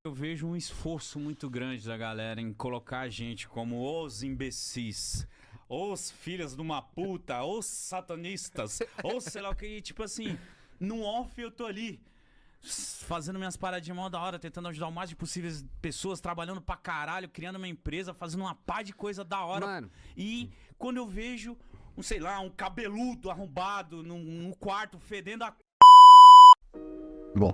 Eu vejo um esforço muito grande da galera em colocar a gente como os imbecis, os filhos de uma puta, os satanistas, ou sei lá o que, tipo assim, no off eu tô ali, fazendo minhas paradinhas mó da hora, tentando ajudar o máximo possível as pessoas, trabalhando pra caralho, criando uma empresa, fazendo uma pá de coisa da hora. Mano. E quando eu vejo, sei lá, um cabeludo arrombado num quarto fedendo a... Bom,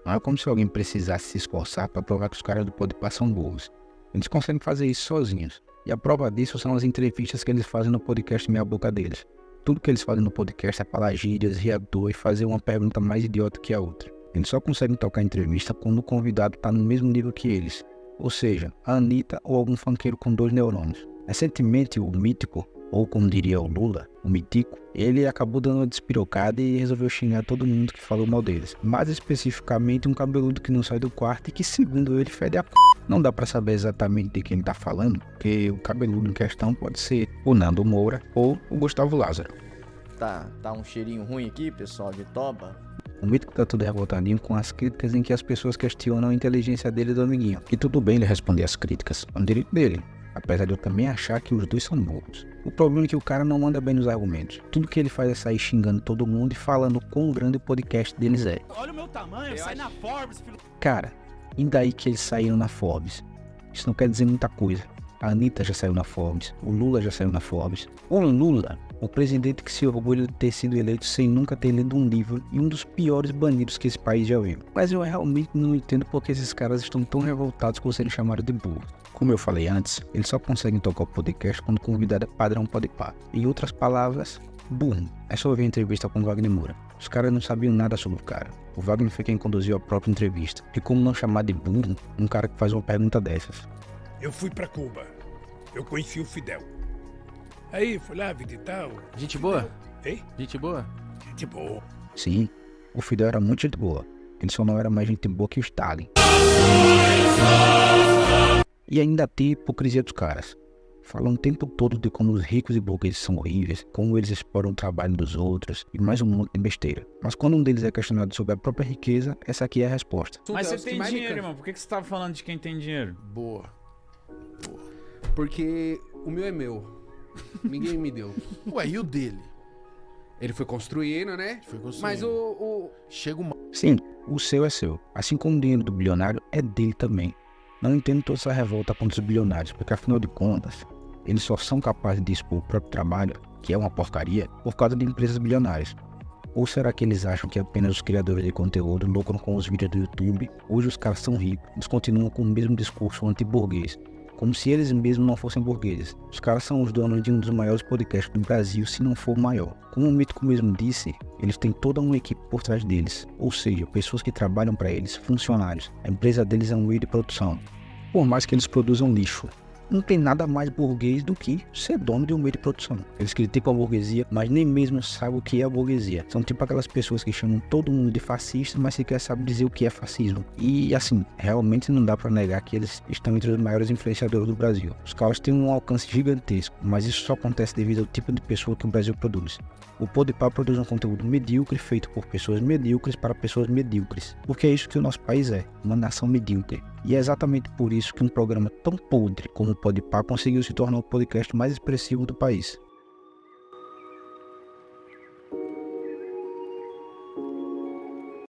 não é como se alguém precisasse se esforçar para provar que os caras do Podpah são burros. Eles conseguem fazer isso sozinhos. E a prova disso são as entrevistas que eles fazem no podcast Meia Boca deles. Tudo que eles fazem no podcast é falar gírias, rir à toa e fazer uma pergunta mais idiota que a outra. Eles só conseguem tocar entrevista quando o convidado tá no mesmo nível que eles. Ou seja, a Anitta ou algum funkeiro com 2 neurônios. Recentemente, o Mítico, ou como diria o Lula, o Mitico, ele acabou dando uma despirocada e resolveu xingar todo mundo que falou mal deles. Mais especificamente um cabeludo que não sai do quarto e que, segundo ele, fede a p***. Não dá pra saber exatamente de quem ele tá falando, porque o cabeludo em questão pode ser o Nando Moura ou o Gustavo Lázaro. Tá um cheirinho ruim aqui, pessoal de Toba. O Mítico tá todo revoltadinho com as críticas em que as pessoas questionam a inteligência dele do amiguinho. E tudo bem ele responder as críticas, é um direito dele. Apesar de eu também achar que os dois são burros. O problema é que o cara não manda bem nos argumentos. Tudo que ele faz é sair xingando todo mundo e falando quão grande o podcast deles é. Olha o meu tamanho, sai na Forbes, filho. Cara, e daí que eles saíram na Forbes? Isso não quer dizer muita coisa. A Anitta já saiu na Forbes, o Lula já saiu na Forbes. O Lula, o presidente que se orgulha de ter sido eleito sem nunca ter lido um livro e um dos piores bandidos que esse país já viu. Mas eu realmente não entendo porque esses caras estão tão revoltados por serem chamados de burro. Como eu falei antes, eles só conseguem tocar o podcast quando o convidado é padrão Podpah. Em outras palavras, burro. É só ver a entrevista com o Wagner Moura. Os caras não sabiam nada sobre o cara. O Wagner foi quem conduziu a própria entrevista. E como não chamar de burro um cara que faz uma pergunta dessas? Eu fui pra Cuba. Eu conheci o Fidel. Aí, fui lá visitar o... Gente boa? Hein? Gente boa? Gente boa. Sim, o Fidel era muito gente boa. Ele só não era mais gente boa que o Stalin. E ainda tem a hipocrisia dos caras. Falam o tempo todo de como os ricos e burgueses são horríveis, como eles exploram o trabalho dos outros e mais um monte de besteira. Mas quando um deles é questionado sobre a própria riqueza, essa aqui é a resposta. Mas você tem dinheiro, irmão. Por que você tava falando de quem tem dinheiro? Boa. Porque o meu é meu. Ninguém me deu. Ué, e o dele? Ele foi construindo, né? Foi construindo. Mas Chega uma... Sim, o seu é seu. Assim como o dinheiro do bilionário é dele também. Não entendo toda essa revolta contra os bilionários, porque afinal de contas, eles só são capazes de expor o próprio trabalho, que é uma porcaria, por causa de empresas bilionárias. Ou será que eles acham que apenas os criadores de conteúdo lucram com os vídeos do YouTube? Hoje os caras são ricos, eles continuam com o mesmo discurso anti-burguês, como se eles mesmos não fossem burgueses. Os caras são os donos de um dos maiores podcasts do Brasil, se não for o maior. Como o Mítico mesmo disse, eles têm toda uma equipe por trás deles, ou seja, pessoas que trabalham para eles, funcionários. A empresa deles é um meio de produção. Por mais que eles produzam lixo, não tem nada mais burguês do que ser dono de um meio de produção. Eles criticam a burguesia, mas nem mesmo sabem o que é a burguesia. São tipo aquelas pessoas que chamam todo mundo de fascista, mas sequer sabem dizer o que é fascismo. E assim, realmente não dá pra negar que eles estão entre os maiores influenciadores do Brasil. Os caras têm um alcance gigantesco, mas isso só acontece devido ao tipo de pessoa que o Brasil produz. O Podpah produz um conteúdo medíocre feito por pessoas medíocres para pessoas medíocres. Porque é isso que o nosso país é, uma nação medíocre. E é exatamente por isso que um programa tão podre como o Podpah conseguiu se tornar o podcast mais expressivo do país.